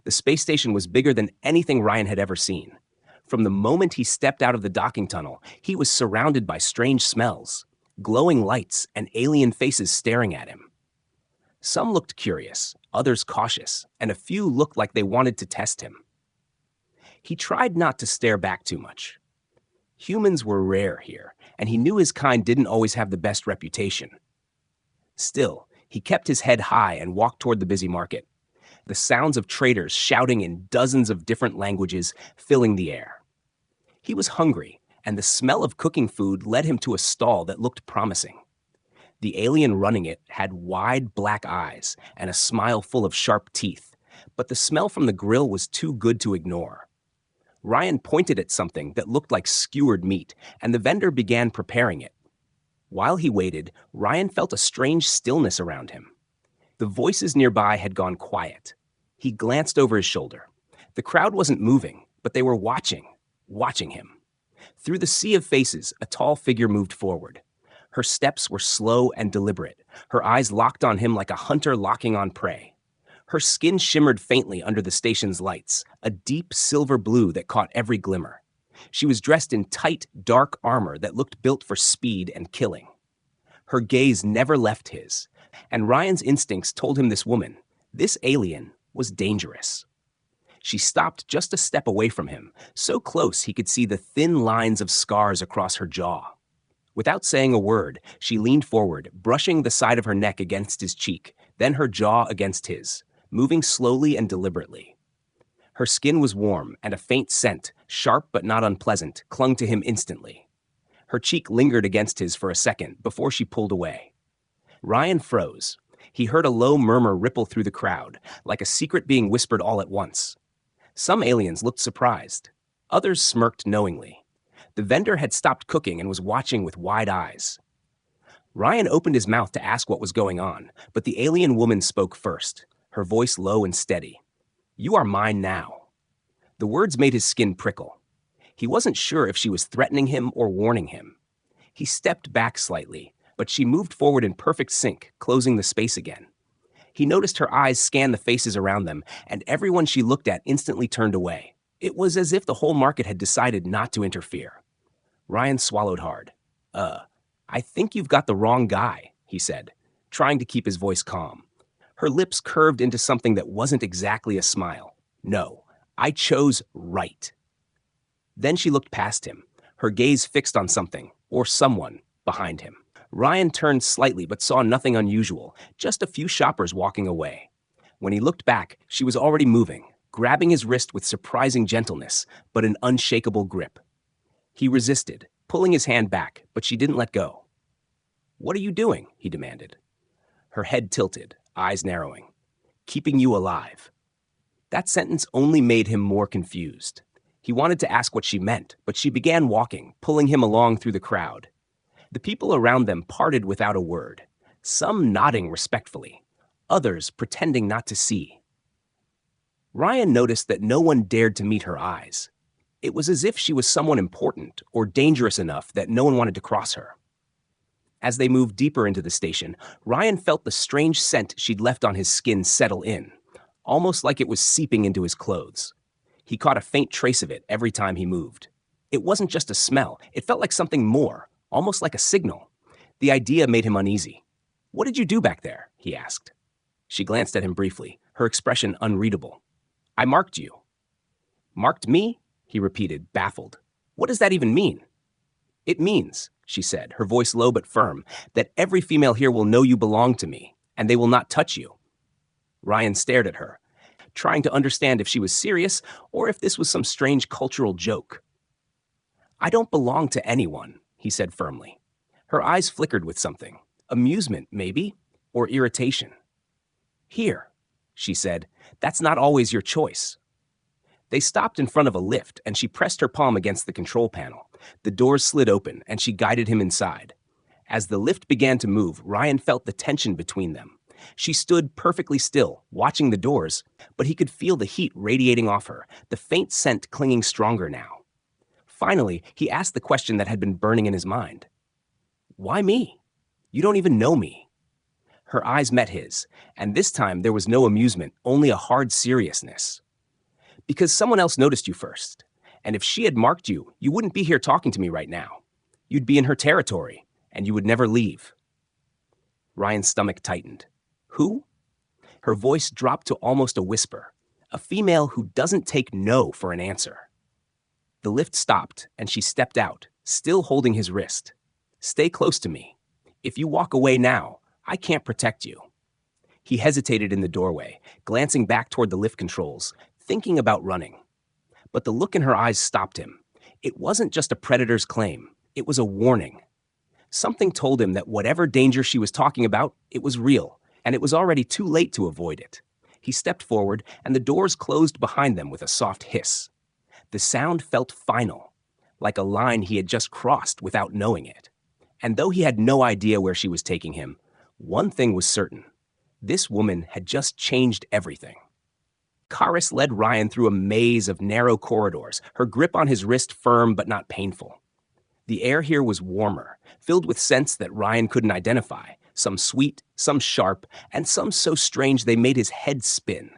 The space station was bigger than anything Ryan had ever seen. From the moment he stepped out of the docking tunnel, he was surrounded by strange smells, glowing lights, and alien faces staring at him. Some looked curious, others cautious, and a few looked like they wanted to test him. He tried not to stare back too much. Humans were rare here, and he knew his kind didn't always have the best reputation. Still, he kept his head high and walked toward the busy market, the sounds of traders shouting in dozens of different languages filling the air. He was hungry, and the smell of cooking food led him to a stall that looked promising. The alien running it had wide black eyes and a smile full of sharp teeth, but the smell from the grill was too good to ignore. Ryan pointed at something that looked like skewered meat, and the vendor began preparing it. While he waited, Ryan felt a strange stillness around him. The voices nearby had gone quiet. He glanced over his shoulder. The crowd wasn't moving, but they were watching him. Through the sea of faces, a tall figure moved forward. Her steps were slow and deliberate, her eyes locked on him like a hunter locking on prey. Her skin shimmered faintly under the station's lights, a deep silver blue that caught every glimmer. She was dressed in tight, dark armor that looked built for speed and killing. Her gaze never left his, and Ryan's instincts told him this alien, was dangerous. She stopped just a step away from him, so close he could see the thin lines of scars across her jaw. Without saying a word, she leaned forward, brushing the side of her neck against his cheek, then her jaw against his, moving slowly and deliberately. Her skin was warm, and a faint scent, sharp but not unpleasant, clung to him instantly. Her cheek lingered against his for a second before she pulled away. Ryan froze. He heard a low murmur ripple through the crowd, like a secret being whispered all at once. Some aliens looked surprised. Others smirked knowingly. The vendor had stopped cooking and was watching with wide eyes. Ryan opened his mouth to ask what was going on, but the alien woman spoke first, her voice low and steady. "You are mine now." The words made his skin prickle. He wasn't sure if she was threatening him or warning him. He stepped back slightly, but she moved forward in perfect sync, closing the space again. He noticed her eyes scan the faces around them, and everyone she looked at instantly turned away. It was as if the whole market had decided not to interfere. Ryan swallowed hard. I think you've got the wrong guy," he said, trying to keep his voice calm. Her lips curved into something that wasn't exactly a smile. "No, I chose right." Then she looked past him, her gaze fixed on something, or someone, behind him. Ryan turned slightly but saw nothing unusual, just a few shoppers walking away. When he looked back, she was already moving, grabbing his wrist with surprising gentleness, but an unshakable grip. He resisted, pulling his hand back, but she didn't let go. "What are you doing?" he demanded. Her head tilted, eyes narrowing. "Keeping you alive." That sentence only made him more confused. He wanted to ask what she meant, but she began walking, pulling him along through the crowd. The people around them parted without a word, some nodding respectfully, others pretending not to see. Ryan noticed that no one dared to meet her eyes. It was as if she was someone important or dangerous enough that no one wanted to cross her. As they moved deeper into the station, Ryan felt the strange scent she'd left on his skin settle in, almost like it was seeping into his clothes. He caught a faint trace of it every time he moved. It wasn't just a smell, it felt like something more, almost like a signal. The idea made him uneasy. "What did you do back there?" he asked. She glanced at him briefly, her expression unreadable. "I marked you." "Marked me?" he repeated, baffled. "What does that even mean?" "It means," she said, her voice low but firm, "that every female here will know you belong to me, and they will not touch you." Ryan stared at her, trying to understand if she was serious or if this was some strange cultural joke. "I don't belong to anyone," he said firmly. Her eyes flickered with something. Amusement, maybe, or irritation. "Here," she said, "that's not always your choice." They stopped in front of a lift, and she pressed her palm against the control panel. The doors slid open, and she guided him inside. As the lift began to move, Ryan felt the tension between them. She stood perfectly still, watching the doors, but he could feel the heat radiating off her, the faint scent clinging stronger now. Finally, he asked the question that had been burning in his mind. "Why me? You don't even know me." Her eyes met his, and this time there was no amusement, only a hard seriousness. Because someone else noticed you first. And if she had marked you, you wouldn't be here talking to me right now. You'd be in her territory, and you would never leave. Ryan's stomach tightened. Who? Her voice dropped to almost a whisper. A female who doesn't take no for an answer. The lift stopped, and she stepped out, still holding his wrist. Stay close to me. If you walk away now, I can't protect you. He hesitated in the doorway, glancing back toward the lift controls, thinking about running. But the look in her eyes stopped him. It wasn't just a predator's claim. It was a warning. Something told him that whatever danger she was talking about, it was real, and it was already too late to avoid it. He stepped forward, and the doors closed behind them with a soft hiss. The sound felt final, like a line he had just crossed without knowing it. And though he had no idea where she was taking him, one thing was certain. This woman had just changed everything. Karis led Ryan through a maze of narrow corridors, her grip on his wrist firm but not painful. The air here was warmer, filled with scents that Ryan couldn't identify, some sweet, some sharp, and some so strange they made his head spin.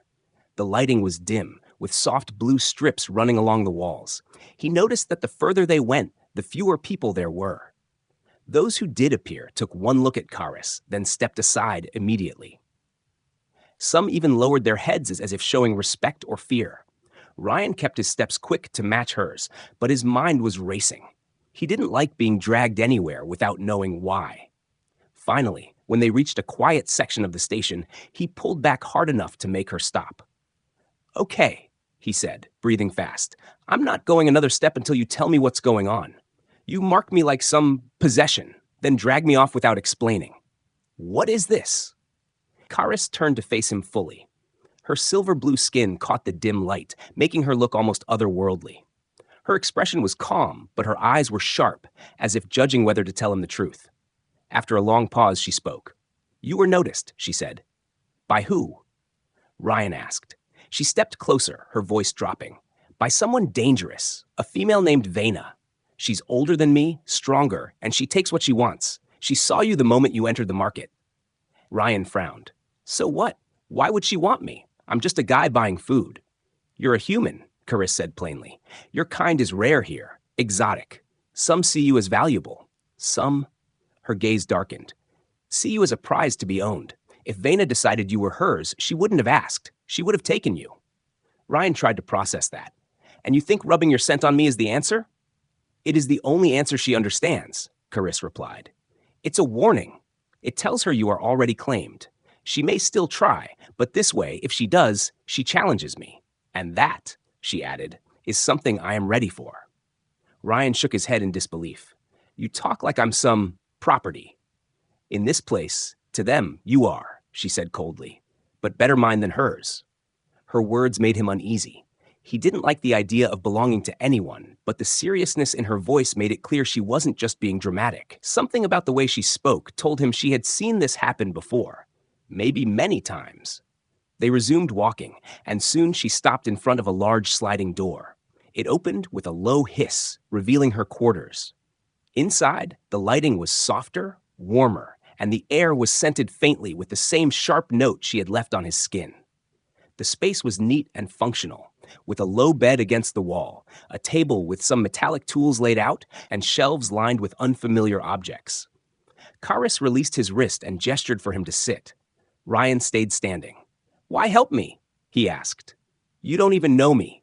The lighting was dim, with soft blue strips running along the walls. He noticed that the further they went, the fewer people there were. Those who did appear took one look at Karis, then stepped aside immediately. Some even lowered their heads as if showing respect or fear. Ryan kept his steps quick to match hers, but his mind was racing. He didn't like being dragged anywhere without knowing why. Finally, when they reached a quiet section of the station, he pulled back hard enough to make her stop. Okay, he said, breathing fast. I'm not going another step until you tell me what's going on. You mark me like some possession, then drag me off without explaining. What is this? Karis turned to face him fully. Her silver blue skin caught the dim light, making her look almost otherworldly. Her expression was calm, but her eyes were sharp, as if judging whether to tell him the truth. After a long pause, she spoke. You were noticed, she said. By who? Ryan asked. She stepped closer, her voice dropping. By someone dangerous, a female named Vena. She's older than me, stronger, and she takes what she wants. She saw you the moment you entered the market. Ryan frowned. So what? Why would she want me? I'm just a guy buying food. You're a human, Karis said plainly. Your kind is rare here, exotic. Some see you as valuable. Some, her gaze darkened, see you as a prize to be owned. If Vena decided you were hers, she wouldn't have asked. She would have taken you. Ryan tried to process that. And you think rubbing your scent on me is the answer? It is the only answer she understands, Karis replied. It's a warning. It tells her you are already claimed. She may still try, but this way, if she does, she challenges me. And that, she added, is something I am ready for. Ryan shook his head in disbelief. You talk like I'm some property. In this place, to them, you are, she said coldly, but better mine than hers. Her words made him uneasy. He didn't like the idea of belonging to anyone, but the seriousness in her voice made it clear she wasn't just being dramatic. Something about the way she spoke told him she had seen this happen before. Maybe many times. They resumed walking, and soon she stopped in front of a large sliding door. It opened with a low hiss, revealing her quarters. Inside, the lighting was softer, warmer, and the air was scented faintly with the same sharp note she had left on his skin. The space was neat and functional, with a low bed against the wall, a table with some metallic tools laid out, and shelves lined with unfamiliar objects. Karis released his wrist and gestured for him to sit. Ryan stayed standing. Why help me? He asked. You don't even know me.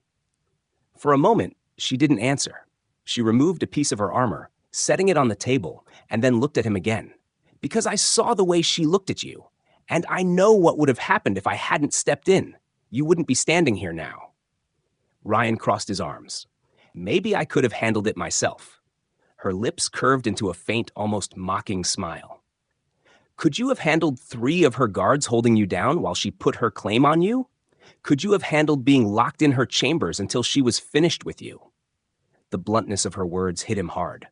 For a moment, she didn't answer. She removed a piece of her armor, setting it on the table, and then looked at him again. Because I saw the way she looked at you, and I know what would have happened if I hadn't stepped in. You wouldn't be standing here now. Ryan crossed his arms. Maybe I could have handled it myself. Her lips curved into a faint, almost mocking smile. Could you have handled 3 of her guards holding you down while she put her claim on you? Could you have handled being locked in her chambers until she was finished with you? The bluntness of her words hit him hard.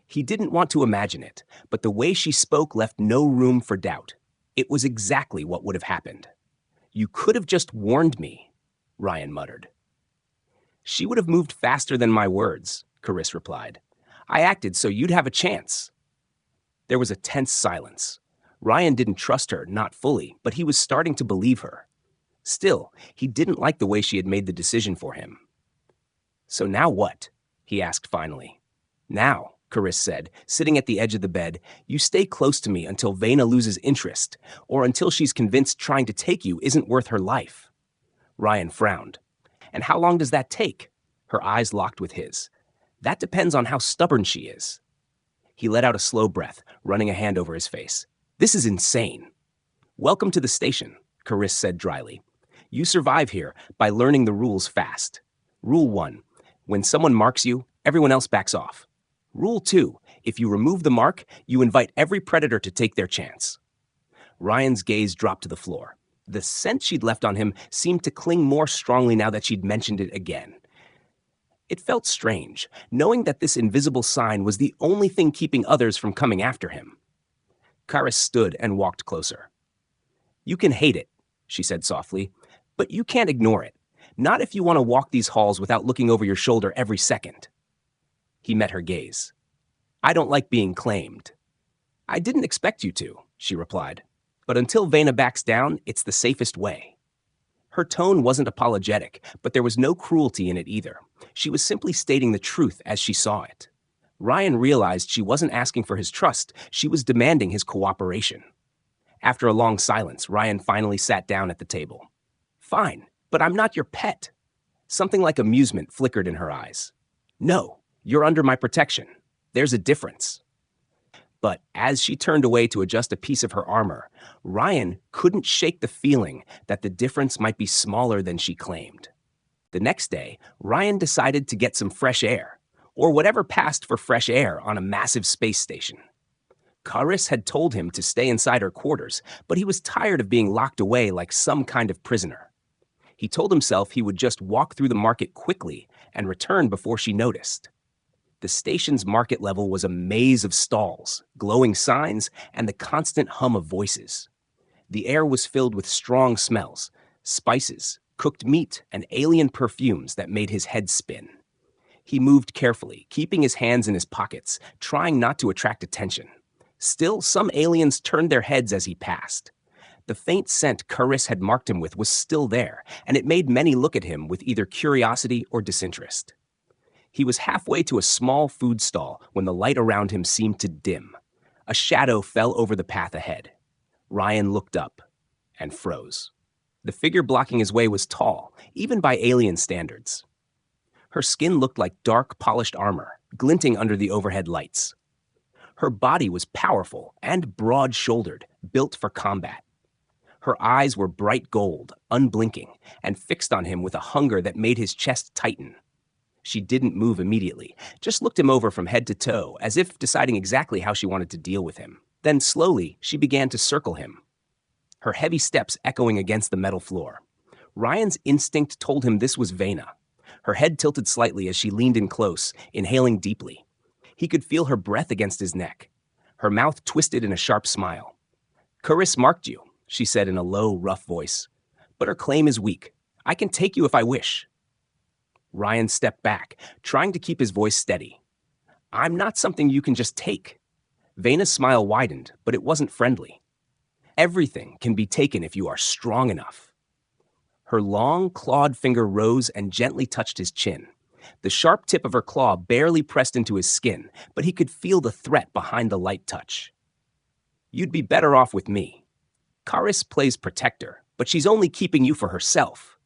He didn't want to imagine it, but the way she spoke left no room for doubt. It was exactly what would have happened. You could have just warned me, Ryan muttered. She would have moved faster than my words, Karis replied. I acted so you'd have a chance. There was a tense silence. Ryan didn't trust her, not fully, but he was starting to believe her. Still, he didn't like the way she had made the decision for him. "So now what?" he asked finally. "Now," Carice said, sitting at the edge of the bed, "you stay close to me until Vena loses interest, or until she's convinced trying to take you isn't worth her life." Ryan frowned. "And how long does that take?" Her eyes locked with his. "That depends on how stubborn she is." He let out a slow breath, running a hand over his face. "This is insane." "Welcome to the station," Carice said dryly. "You survive here by learning the rules fast. Rule 1. When someone marks you, everyone else backs off. Rule 2. If you remove the mark, you invite every predator to take their chance." Ryan's gaze dropped to the floor. The scent she'd left on him seemed to cling more strongly now that she'd mentioned it again. It felt strange, knowing that this invisible sign was the only thing keeping others from coming after him. Carice stood and walked closer. "You can hate it," she said softly, "but you can't ignore it. Not if you want to walk these halls without looking over your shoulder every second." He met her gaze. "I don't like being claimed." "I didn't expect you to," she replied. "But until Vena backs down, it's the safest way." Her tone wasn't apologetic, but there was no cruelty in it either. She was simply stating the truth as she saw it. Ryan realized she wasn't asking for his trust, she was demanding his cooperation. After a long silence, Ryan finally sat down at the table. "Fine, but I'm not your pet." Something like amusement flickered in her eyes. "No, you're under my protection. There's a difference." But as she turned away to adjust a piece of her armor, Ryan couldn't shake the feeling that the difference might be smaller than she claimed. The next day, Ryan decided to get some fresh air, or whatever passed for fresh air on a massive space station. Carice had told him to stay inside her quarters, but he was tired of being locked away like some kind of prisoner. He told himself he would just walk through the market quickly and return before she noticed. The station's market level was a maze of stalls, glowing signs, and the constant hum of voices. The air was filled with strong smells, spices, cooked meat, and alien perfumes that made his head spin. He moved carefully, keeping his hands in his pockets, trying not to attract attention. Still, some aliens turned their heads as he passed. The faint scent Carice had marked him with was still there, and it made many look at him with either curiosity or disinterest. He was halfway to a small food stall when the light around him seemed to dim. A shadow fell over the path ahead. Ryan looked up and froze. The figure blocking his way was tall, even by alien standards. Her skin looked like dark, polished armor, glinting under the overhead lights. Her body was powerful and broad-shouldered, built for combat. Her eyes were bright gold, unblinking, and fixed on him with a hunger that made his chest tighten. She didn't move immediately, just looked him over from head to toe, as if deciding exactly how she wanted to deal with him. Then slowly, she began to circle him, her heavy steps echoing against the metal floor. Ryan's instinct told him this was Vena. Her head tilted slightly as she leaned in close, inhaling deeply. He could feel her breath against his neck. Her mouth twisted in a sharp smile. "Carice marked you," she said in a low, rough voice. "But her claim is weak. I can take you if I wish." Ryan stepped back, trying to keep his voice steady. "I'm not something you can just take." Vena's smile widened, but it wasn't friendly. "Everything can be taken if you are strong enough." Her long, clawed finger rose and gently touched his chin. The sharp tip of her claw barely pressed into his skin, but he could feel the threat behind the light touch. "You'd be better off with me. Carice plays protector, but she's only keeping you for herself."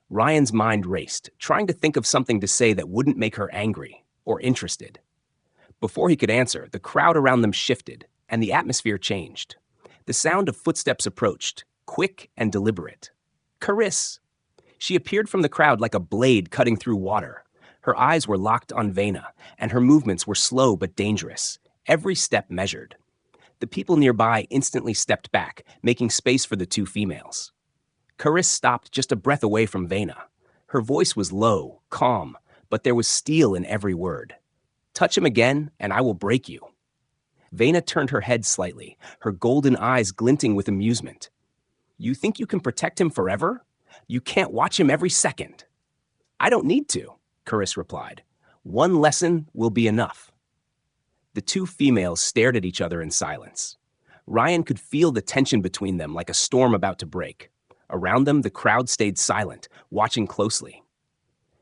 Ryan's mind raced, trying to think of something to say that wouldn't make her angry or interested. Before he could answer, the crowd around them shifted, and the atmosphere changed. The sound of footsteps approached, quick and deliberate. Carice! She appeared from the crowd like a blade cutting through water. Her eyes were locked on Vena, and her movements were slow but dangerous, every step measured. The people nearby instantly stepped back, making space for the two females. Carice stopped just a breath away from Vena. Her voice was low, calm, but there was steel in every word. "Touch him again, and I will break you." Vena turned her head slightly, her golden eyes glinting with amusement. "You think you can protect him forever? You can't watch him every second." "I don't need to," Carice replied. "One lesson will be enough." The two females stared at each other in silence. Ryan could feel the tension between them like a storm about to break. Around them, the crowd stayed silent, watching closely.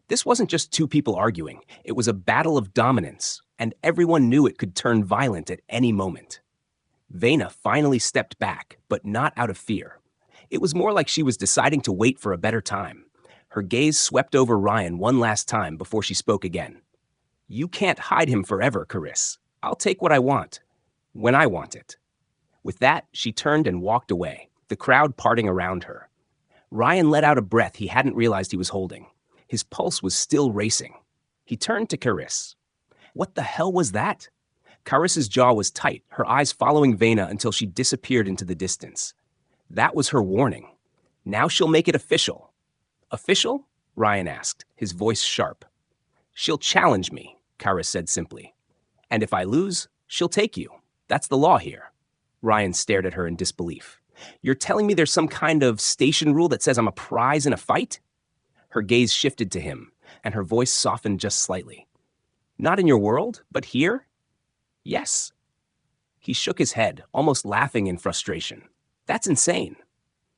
This wasn't just two people arguing, it was a battle of dominance, and everyone knew it could turn violent at any moment. Vena finally stepped back, but not out of fear. It was more like she was deciding to wait for a better time. Her gaze swept over Ryan one last time before she spoke again. "You can't hide him forever, Carice. I'll take what I want, when I want it." With that, she turned and walked away, the crowd parting around her. Ryan let out a breath he hadn't realized he was holding. His pulse was still racing. He turned to Carice. "What the hell was that?" Carice's jaw was tight, her eyes following Vena until she disappeared into the distance. That was her warning. Now she'll make it official. "Official?" Ryan asked, his voice sharp. "She'll challenge me," Carice said simply. "And if I lose, she'll take you. That's the law here." Ryan stared at her in disbelief. "You're telling me there's some kind of station rule that says I'm a prize in a fight?" Her gaze shifted to him, and her voice softened just slightly. "Not in your world, but here?" "Yes." He shook his head, almost laughing in frustration. "That's insane."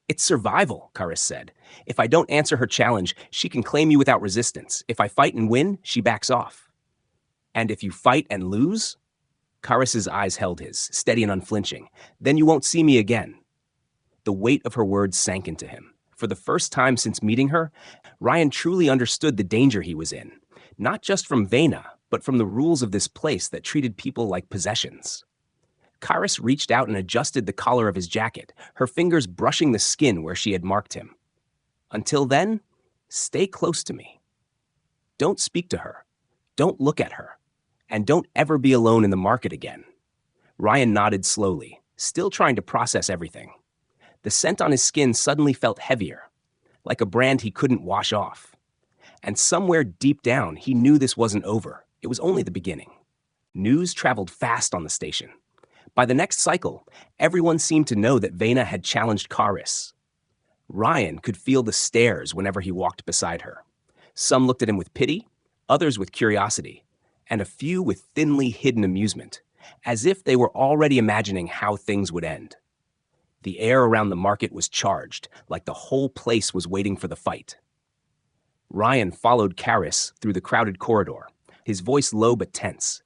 "It's survival," Carice said. "If I don't answer her challenge, she can claim you without resistance. If I fight and win, she backs off." "And if you fight and lose?" Carice's eyes held his, steady and unflinching. "Then you won't see me again." The weight of her words sank into him. For the first time since meeting her, Ryan truly understood the danger he was in. Not just from Vena, but from the rules of this place that treated people like possessions. Carice reached out and adjusted the collar of his jacket, her fingers brushing the skin where she had marked him. "Until then, stay close to me. Don't speak to her. Don't look at her. And don't ever be alone in the market again." Ryan nodded slowly, still trying to process everything. The scent on his skin suddenly felt heavier, like a brand he couldn't wash off. And somewhere deep down, he knew this wasn't over. It was only the beginning. News traveled fast on the station. By the next cycle, everyone seemed to know that Vena had challenged Carice. Ryan could feel the stares whenever he walked beside her. Some looked at him with pity, others with curiosity, and a few with thinly hidden amusement, as if they were already imagining how things would end. The air around the market was charged, like the whole place was waiting for the fight. Ryan followed Carice through the crowded corridor, his voice low but tense.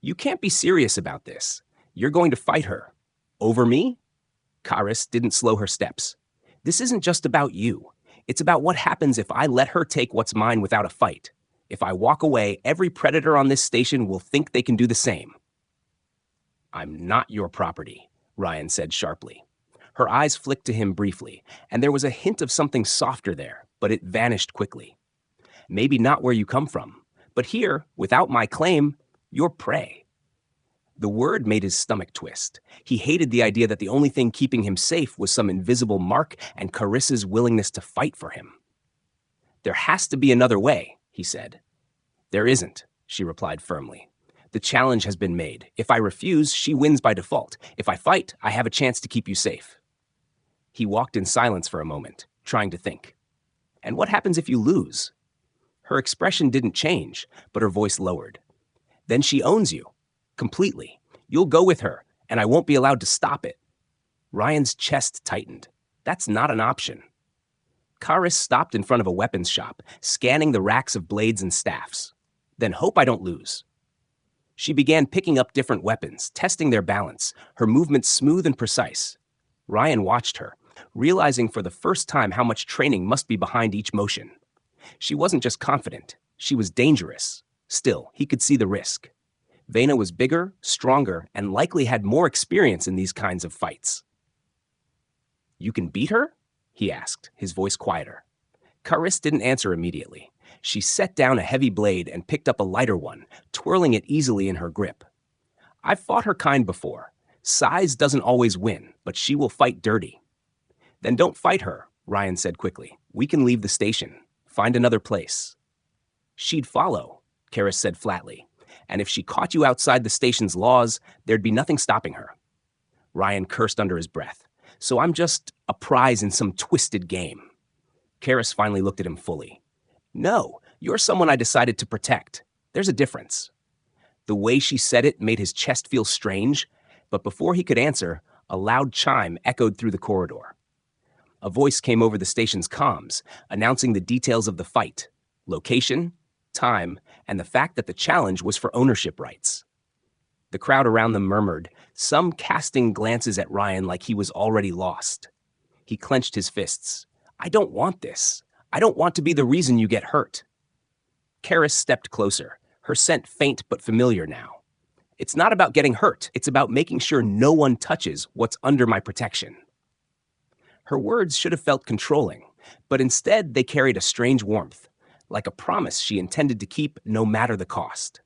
"You can't be serious about this. You're going to fight her. Over me?" Carice didn't slow her steps. "This isn't just about you. It's about what happens if I let her take what's mine without a fight. If I walk away, every predator on this station will think they can do the same." "I'm not your property," Ryan said sharply. Her eyes flicked to him briefly, and there was a hint of something softer there, but it vanished quickly. "Maybe not where you come from, but here, without my claim, you're prey." The word made his stomach twist. He hated the idea that the only thing keeping him safe was some invisible mark and Carissa's willingness to fight for him. "There has to be another way," he said. "There isn't," she replied firmly. "The challenge has been made. If I refuse, she wins by default. If I fight, I have a chance to keep you safe." He walked in silence for a moment, trying to think. "And what happens if you lose?" Her expression didn't change, but her voice lowered. "Then she owns you. Completely. You'll go with her, and I won't be allowed to stop it." Ryan's chest tightened. That's not an option. Carice stopped in front of a weapons shop, scanning the racks of blades and staffs. "Then hope I don't lose." She began picking up different weapons, testing their balance, her movements smooth and precise. Ryan watched her, realizing for the first time how much training must be behind each motion. She wasn't just confident, she was dangerous. Still, he could see the risk. Vena was bigger, stronger, and likely had more experience in these kinds of fights. "You can beat her?" he asked, his voice quieter. Carice didn't answer immediately. She set down a heavy blade and picked up a lighter one, twirling it easily in her grip. "I've fought her kind before. Size doesn't always win, but she will fight dirty." "Then don't fight her," Ryan said quickly. "We can leave the station. Find another place." "She'd follow," Carice said flatly. "And if she caught you outside the station's laws, there'd be nothing stopping her." Ryan cursed under his breath. "So I'm just a prize in some twisted game." Carice finally looked at him fully. "No, you're someone I decided to protect. There's a difference." The way she said it made his chest feel strange, but before he could answer, a loud chime echoed through the corridor. A voice came over the station's comms, announcing the details of the fight, location, time, and the fact that the challenge was for ownership rights. The crowd around them murmured, some casting glances at Ryan like he was already lost. He clenched his fists. I don't want this. I don't want to be the reason you get hurt. Karis stepped closer, her scent faint but familiar now. It's not about getting hurt. It's about making sure no one touches what's under my protection. Her words should have felt controlling, but instead they carried a strange warmth, like a promise she intended to keep no matter the cost.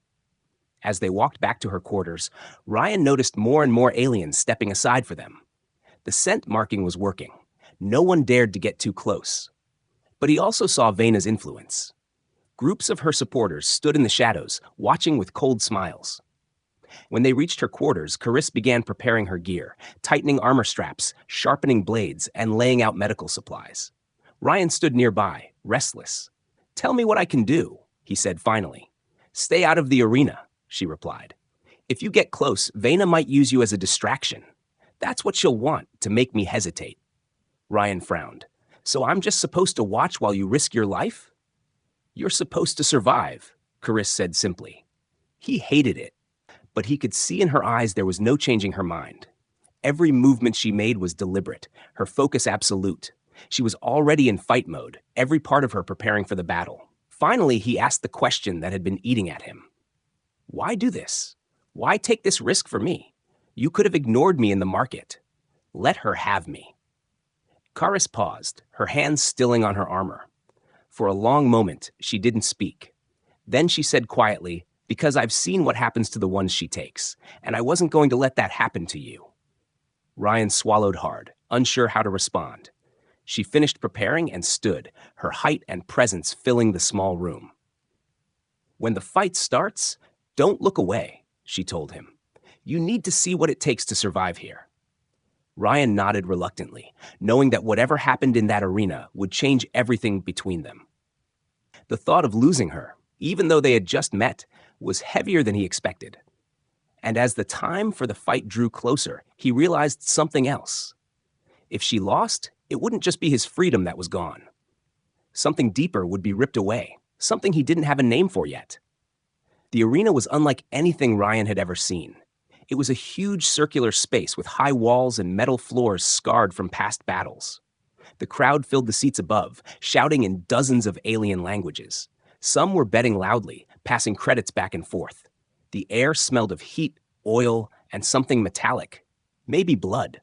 As they walked back to her quarters, Ryan noticed more and more aliens stepping aside for them. The scent marking was working. No one dared to get too close. But he also saw Vena's influence. Groups of her supporters stood in the shadows, watching with cold smiles. When they reached her quarters, Karis began preparing her gear, tightening armor straps, sharpening blades, and laying out medical supplies. Ryan stood nearby, restless. Tell me what I can do, he said finally. Stay out of the arena, she replied. If you get close, Vena might use you as a distraction. That's what she'll want, to make me hesitate. Ryan frowned. So I'm just supposed to watch while you risk your life? You're supposed to survive, Karis said simply. He hated it, but he could see in her eyes there was no changing her mind. Every movement she made was deliberate, her focus absolute. She was already in fight mode, every part of her preparing for the battle. Finally, he asked the question that had been eating at him. Why do this? Why take this risk for me? You could have ignored me in the market. Let her have me. Karis paused, her hands stilling on her armor. For a long moment, she didn't speak. Then she said quietly, because I've seen what happens to the ones she takes, and I wasn't going to let that happen to you. Ryan swallowed hard, unsure how to respond. She finished preparing and stood, her height and presence filling the small room. When the fight starts, don't look away, she told him. You need to see what it takes to survive here. Ryan nodded reluctantly, knowing that whatever happened in that arena would change everything between them. The thought of losing her, even though they had just met, was heavier than he expected. And as the time for the fight drew closer, he realized something else. If she lost, it wouldn't just be his freedom that was gone. Something deeper would be ripped away, something he didn't have a name for yet. The arena was unlike anything Ryan had ever seen. It was a huge circular space with high walls and metal floors scarred from past battles. The crowd filled the seats above, shouting in dozens of alien languages. Some were betting loudly, passing credits back and forth. The air smelled of heat, oil, and something metallic, maybe blood.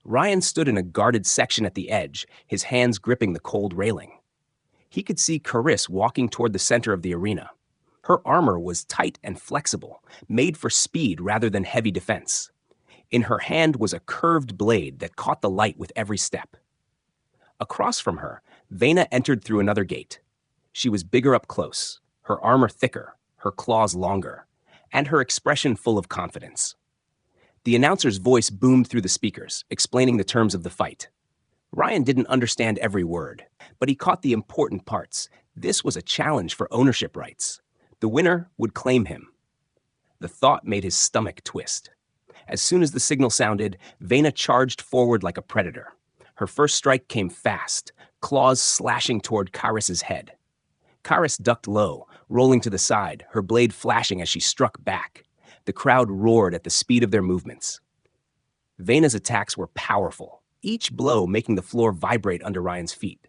Ryan stood in a guarded section at the edge, his hands gripping the cold railing. He could see Karis walking toward the center of the arena. Her armor was tight and flexible, made for speed rather than heavy defense. In her hand was a curved blade that caught the light with every step. Across from her, Vena entered through another gate. She was bigger up close, her armor thicker, her claws longer, and her expression full of confidence. The announcer's voice boomed through the speakers, explaining the terms of the fight. Ryan didn't understand every word, but he caught the important parts. This was a challenge for ownership rights. The winner would claim him. The thought made his stomach twist. As soon as the signal sounded, Vena charged forward like a predator. Her first strike came fast, claws slashing toward Karis's head. Karis ducked low, rolling to the side, her blade flashing as she struck back. The crowd roared at the speed of their movements. Vena's attacks were powerful, each blow making the floor vibrate under Ryan's feet.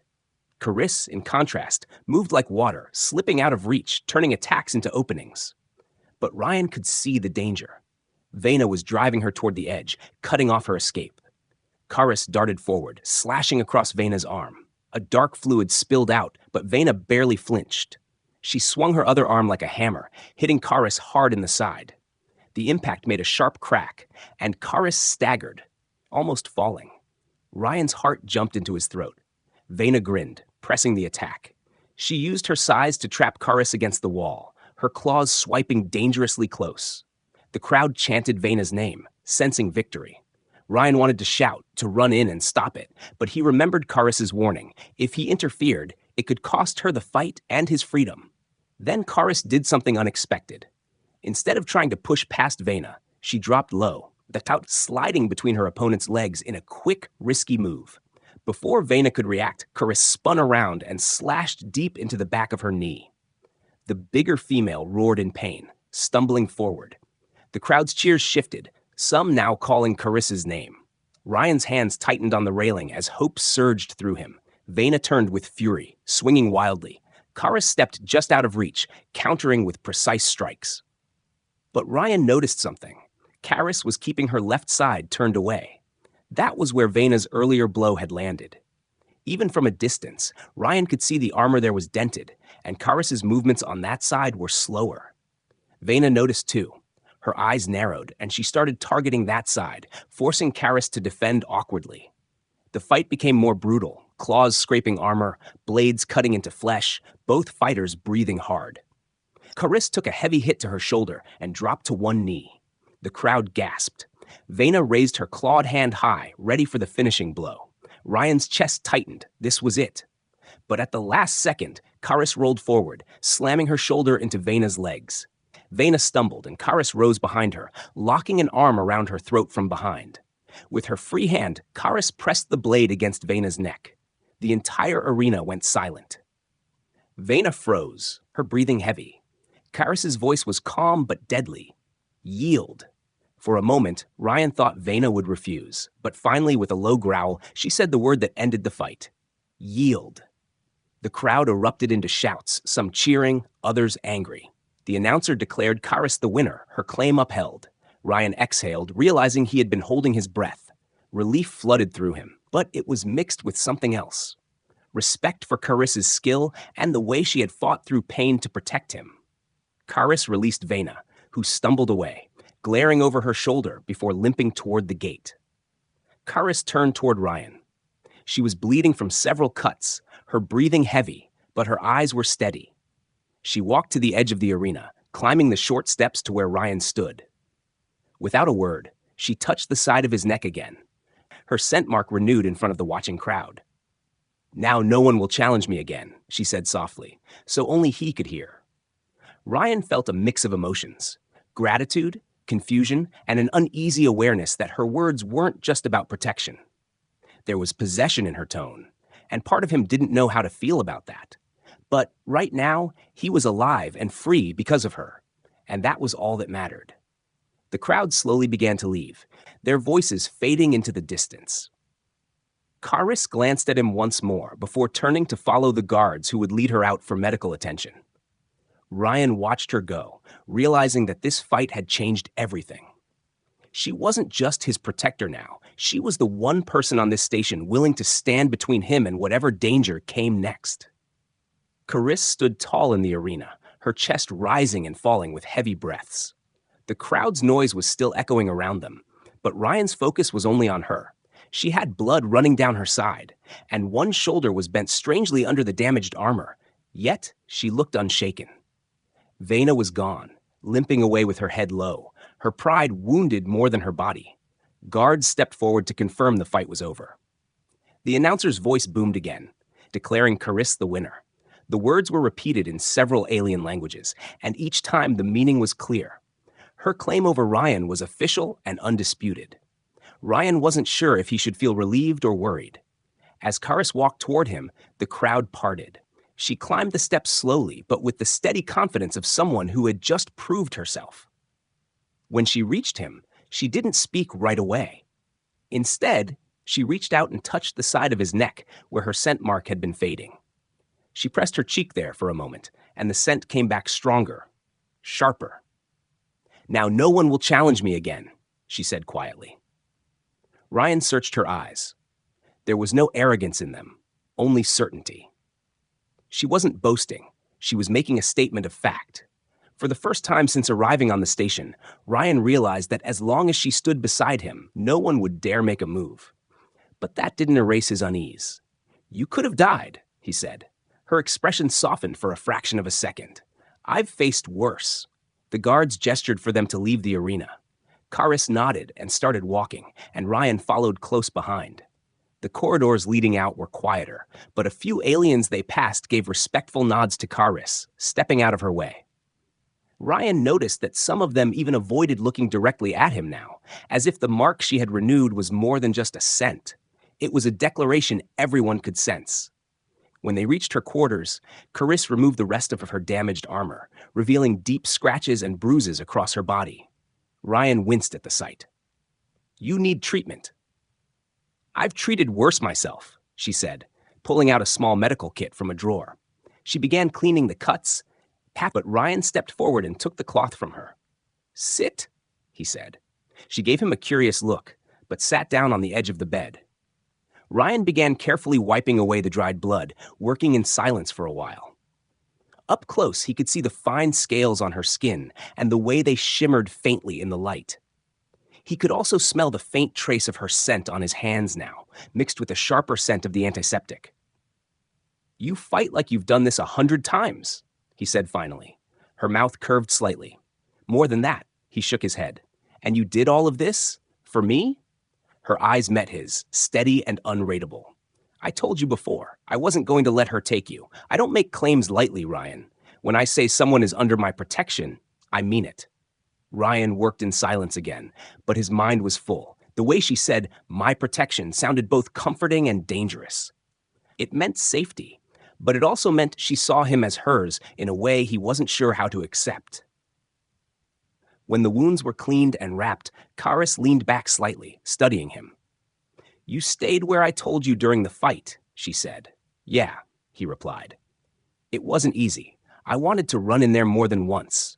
Karis, in contrast, moved like water, slipping out of reach, turning attacks into openings. But Ryan could see the danger. Vena was driving her toward the edge, cutting off her escape. Karis darted forward, slashing across Vena's arm. A dark fluid spilled out, but Vena barely flinched. She swung her other arm like a hammer, hitting Karis hard in the side. The impact made a sharp crack, and Karis staggered, almost falling. Ryan's heart jumped into his throat. Vena grinned, pressing the attack. She used her size to trap Karis against the wall, her claws swiping dangerously close. The crowd chanted Vena's name, sensing victory. Ryan wanted to shout, to run in and stop it, but he remembered Karis's warning. If he interfered, it could cost her the fight and his freedom. Then Karis did something unexpected. Instead of trying to push past Vena, she dropped low, the tout sliding between her opponent's legs in a quick, risky move. Before Vena could react, Karis spun around and slashed deep into the back of her knee. The bigger female roared in pain, stumbling forward. The crowd's cheers shifted, some now calling Karis's name. Ryan's hands tightened on the railing as hope surged through him. Vena turned with fury, swinging wildly. Karis stepped just out of reach, countering with precise strikes. But Ryan noticed something. Karis was keeping her left side turned away. That was where Vena's earlier blow had landed. Even from a distance, Ryan could see the armor there was dented, and Karis's movements on that side were slower. Vena noticed too. Her eyes narrowed, and she started targeting that side, forcing Karis to defend awkwardly. The fight became more brutal, claws scraping armor, blades cutting into flesh, both fighters breathing hard. Karis took a heavy hit to her shoulder and dropped to one knee. The crowd gasped. Vena raised her clawed hand high, ready for the finishing blow. Ryan's chest tightened. This was it. But at the last second, Karis rolled forward, slamming her shoulder into Vena's legs. Vena stumbled, and Karis rose behind her, locking an arm around her throat from behind. With her free hand, Karis pressed the blade against Vena's neck. The entire arena went silent. Vena froze, her breathing heavy. Karis's voice was calm but deadly. Yield. For a moment, Ryan thought Vena would refuse, but finally, with a low growl, she said the word that ended the fight. Yield. The crowd erupted into shouts, some cheering, others angry. The announcer declared Karis the winner, her claim upheld. Ryan exhaled, realizing he had been holding his breath. Relief flooded through him, but it was mixed with something else. Respect for Karis's skill and the way she had fought through pain to protect him. Karis released Vena, who stumbled away, glaring over her shoulder before limping toward the gate. Karis turned toward Ryan. She was bleeding from several cuts, her breathing heavy, but her eyes were steady. She walked to the edge of the arena, climbing the short steps to where Ryan stood. Without a word, she touched the side of his neck again, her scent mark renewed in front of the watching crowd. "Now no one will challenge me again," she said softly, so only he could hear. Ryan felt a mix of emotions: gratitude, confusion, and an uneasy awareness that her words weren't just about protection. There was possession in her tone, and part of him didn't know how to feel about that. But right now, he was alive and free because of her, and that was all that mattered. The crowd slowly began to leave, their voices fading into the distance. Karis glanced at him once more before turning to follow the guards who would lead her out for medical attention. Ryan watched her go, realizing that this fight had changed everything. She wasn't just his protector now. She was the one person on this station willing to stand between him and whatever danger came next. Karis stood tall in the arena, her chest rising and falling with heavy breaths. The crowd's noise was still echoing around them, but Ryan's focus was only on her. She had blood running down her side, and one shoulder was bent strangely under the damaged armor, yet she looked unshaken. Vena was gone, limping away with her head low, her pride wounded more than her body. Guards stepped forward to confirm the fight was over. The announcer's voice boomed again, declaring Karis the winner. The words were repeated in several alien languages, and each time the meaning was clear. Her claim over Ryan was official and undisputed. Ryan wasn't sure if he should feel relieved or worried. As Karis walked toward him, the crowd parted. She climbed the steps slowly, but with the steady confidence of someone who had just proved herself. When she reached him, she didn't speak right away. Instead, she reached out and touched the side of his neck where her scent mark had been fading. She pressed her cheek there for a moment, and the scent came back stronger, sharper. "Now no one will challenge me again," she said quietly. Ryan searched her eyes. There was no arrogance in them, only certainty. She wasn't boasting. She was making a statement of fact. For the first time since arriving on the station, Ryan realized that as long as she stood beside him, no one would dare make a move. But that didn't erase his unease. "You could have died," he said. Her expression softened for a fraction of a second. "I've faced worse." The guards gestured for them to leave the arena. Karis nodded and started walking, and Ryan followed close behind. The corridors leading out were quieter, but a few aliens they passed gave respectful nods to Karis, stepping out of her way. Ryan noticed that some of them even avoided looking directly at him now, as if the mark she had renewed was more than just a scent. It was a declaration everyone could sense. When they reached her quarters, Carice removed the rest of her damaged armor, revealing deep scratches and bruises across her body. Ryan winced at the sight. "You need treatment." "I've treated worse myself," she said, pulling out a small medical kit from a drawer. She began cleaning the cuts, but Ryan stepped forward and took the cloth from her. "Sit," he said. She gave him a curious look, but sat down on the edge of the bed. Ryan began carefully wiping away the dried blood, working in silence for a while. Up close, he could see the fine scales on her skin and the way they shimmered faintly in the light. He could also smell the faint trace of her scent on his hands now, mixed with the sharper scent of the antiseptic. "You fight like you've done this 100 times, he said finally. Her mouth curved slightly. "More than that," he shook his head. "And you did all of this? For me?" Her eyes met his, steady and unrateable. "I told you before, I wasn't going to let her take you. I don't make claims lightly, Ryan. When I say someone is under my protection, I mean it." Ryan worked in silence again, but his mind was full. The way she said, "my protection," sounded both comforting and dangerous. It meant safety, but it also meant she saw him as hers in a way he wasn't sure how to accept. When the wounds were cleaned and wrapped, Carice leaned back slightly, studying him. "You stayed where I told you during the fight," she said. "Yeah," he replied. "It wasn't easy. I wanted to run in there more than once."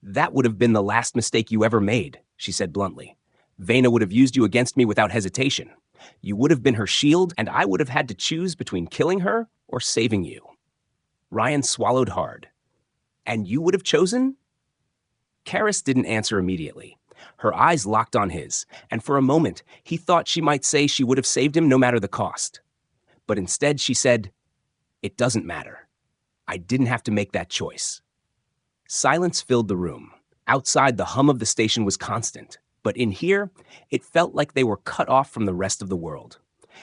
"That would have been the last mistake you ever made," she said bluntly. "Vena would have used you against me without hesitation. You would have been her shield, and I would have had to choose between killing her or saving you." Ryan swallowed hard. "And you would have chosen?" Carice didn't answer immediately. Her eyes locked on his, and for a moment he thought she might say she would have saved him no matter the cost. But instead she said, "It doesn't matter. I didn't have to make that choice." Silence filled the room. Outside, the hum of the station was constant, but in here, it felt like they were cut off from the rest of the world.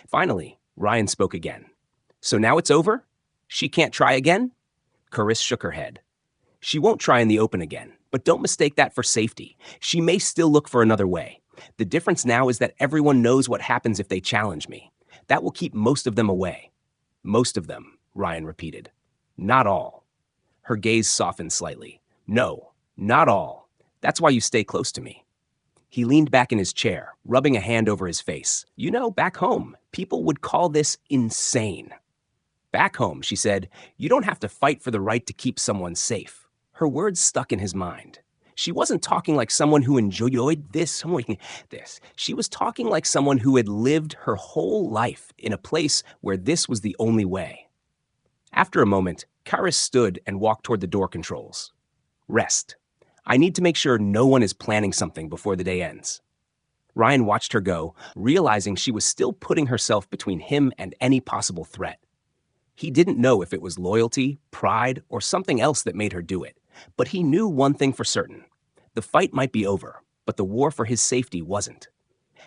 Finally, Ryan spoke again. "So now it's over? She can't try again?" Carice shook her head. "She won't try in the open again, but don't mistake that for safety. She may still look for another way. The difference now is that everyone knows what happens if they challenge me. That will keep most of them away." "Most of them," Ryan repeated. "Not all." Her gaze softened slightly. "No, not all. That's why you stay close to me." He leaned back in his chair, rubbing a hand over his face. "You know, back home, people would call this insane." "Back home," she said, "you don't have to fight for the right to keep someone safe." Her words stuck in his mind. She wasn't talking like someone who enjoyed this. She was talking like someone who had lived her whole life in a place where this was the only way. After a moment, Carice stood and walked toward the door controls. "Rest. I need to make sure no one is planning something before the day ends." Ryan watched her go, realizing she was still putting herself between him and any possible threat. He didn't know if it was loyalty, pride, or something else that made her do it, but he knew one thing for certain. The fight might be over, but the war for his safety wasn't.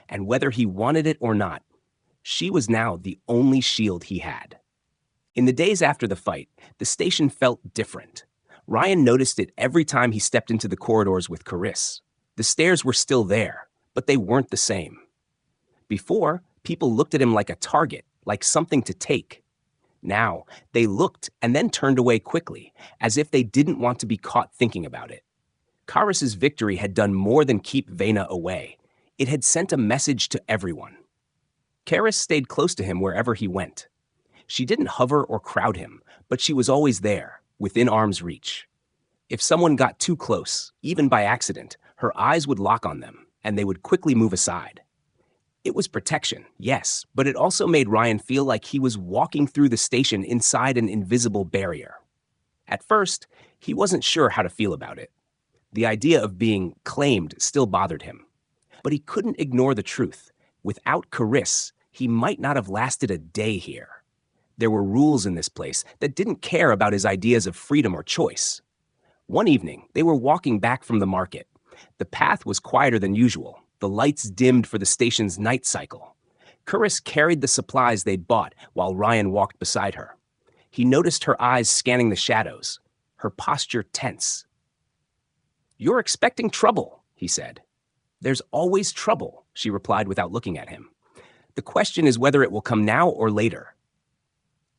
And whether he wanted it or not, she was now the only shield he had. In the days after the fight, the station felt different. Ryan noticed it every time he stepped into the corridors with Carice. The stairs were still there, but they weren't the same. Before, people looked at him like a target, like something to take. Now, they looked and then turned away quickly, as if they didn't want to be caught thinking about it. Carice's victory had done more than keep Vena away. It had sent a message to everyone. Carice stayed close to him wherever he went. She didn't hover or crowd him, but she was always there, within arm's reach. If someone got too close, even by accident, her eyes would lock on them, and they would quickly move aside. It was protection, yes, but it also made Ryan feel like he was walking through the station inside an invisible barrier. At first, he wasn't sure how to feel about it. The idea of being claimed still bothered him. But he couldn't ignore the truth. Without Carice, he might not have lasted a day here. There were rules in this place that didn't care about his ideas of freedom or choice. One evening, they were walking back from the market. The path was quieter than usual. The lights dimmed for the station's night cycle. Carice carried the supplies they'd bought while Ryan walked beside her. He noticed her eyes scanning the shadows, her posture tense. "You're expecting trouble," he said. "There's always trouble," she replied without looking at him. The question is whether it will come now or later.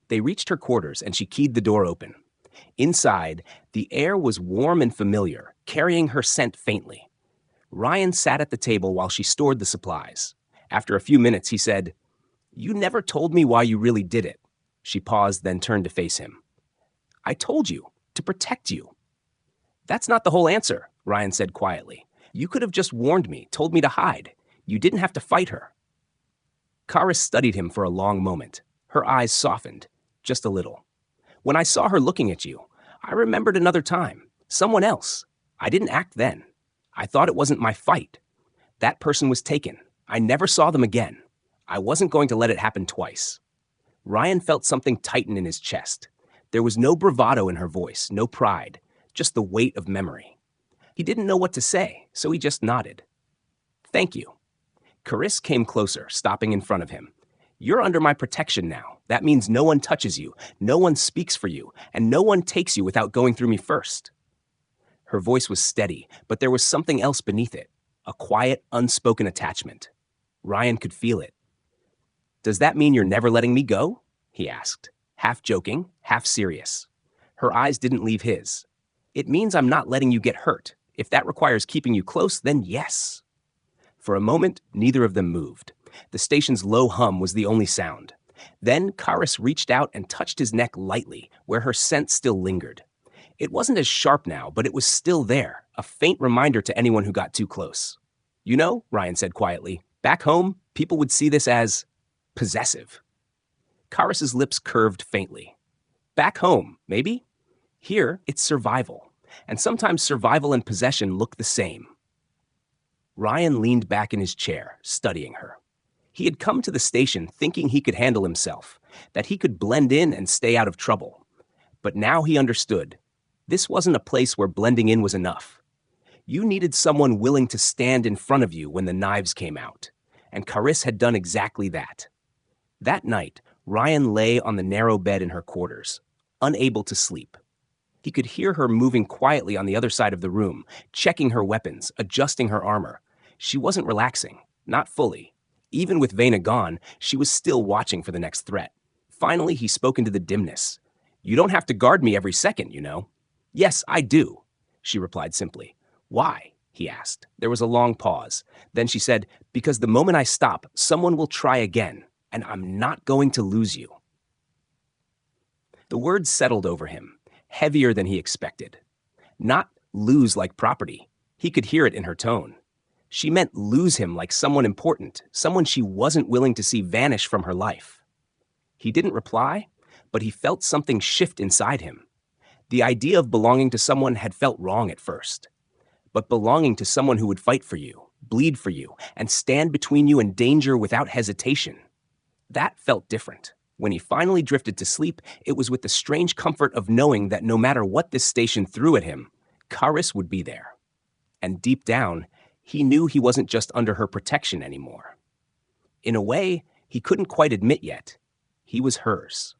They reached her quarters and she keyed the door open. Inside, the air was warm and familiar, carrying her scent faintly. Ryan sat at the table while she stored the supplies. After a few minutes, he said, "You never told me why you really did it." She paused, then turned to face him. "I told you, to protect you." "That's not the whole answer," Ryan said quietly. "You could have just warned me, told me to hide. You didn't have to fight her." Karis studied him for a long moment. Her eyes softened, just a little. "When I saw her looking at you, I remembered another time, someone else. I didn't act then. I thought it wasn't my fight. That person was taken. I never saw them again. I wasn't going to let it happen twice." Ryan felt something tighten in his chest. There was no bravado in her voice, no pride, just the weight of memory. He didn't know what to say, so he just nodded. "Thank you." Karis came closer, stopping in front of him. "You're under my protection now. That means no one touches you, no one speaks for you, and no one takes you without going through me first." Her voice was steady, but there was something else beneath it, a quiet, unspoken attachment. Ryan could feel it. "Does that mean you're never letting me go?" he asked, half joking, half serious. Her eyes didn't leave his. "It means I'm not letting you get hurt. If that requires keeping you close, then yes." For a moment, neither of them moved. The station's low hum was the only sound. Then Karis reached out and touched his neck lightly, where her scent still lingered. It wasn't as sharp now, but it was still there, a faint reminder to anyone who got too close. "You know," Ryan said quietly, "back home, people would see this as possessive." Karis's lips curved faintly. "Back home, maybe? Here, it's survival. And sometimes survival and possession look the same." Ryan leaned back in his chair, studying her. He had come to the station thinking he could handle himself, that he could blend in and stay out of trouble. But now he understood. This wasn't a place where blending in was enough. You needed someone willing to stand in front of you when the knives came out. And Karis had done exactly that. That night, Ryan lay on the narrow bed in her quarters, unable to sleep. He could hear her moving quietly on the other side of the room, checking her weapons, adjusting her armor. She wasn't relaxing, not fully. Even with Vena gone, she was still watching for the next threat. Finally, he spoke into the dimness. "You don't have to guard me every second, you know." "Yes, I do," she replied simply. "Why?" he asked. There was a long pause. Then she said, "Because the moment I stop, someone will try again, and I'm not going to lose you." The words settled over him, heavier than he expected. Not lose like property. He could hear it in her tone. She meant lose him like someone important, someone she wasn't willing to see vanish from her life. He didn't reply, but he felt something shift inside him. The idea of belonging to someone had felt wrong at first. But belonging to someone who would fight for you, bleed for you, and stand between you and danger without hesitation, that felt different. When he finally drifted to sleep, it was with the strange comfort of knowing that no matter what this station threw at him, Karis would be there. And deep down, he knew he wasn't just under her protection anymore. In a way, he couldn't quite admit yet. He was hers.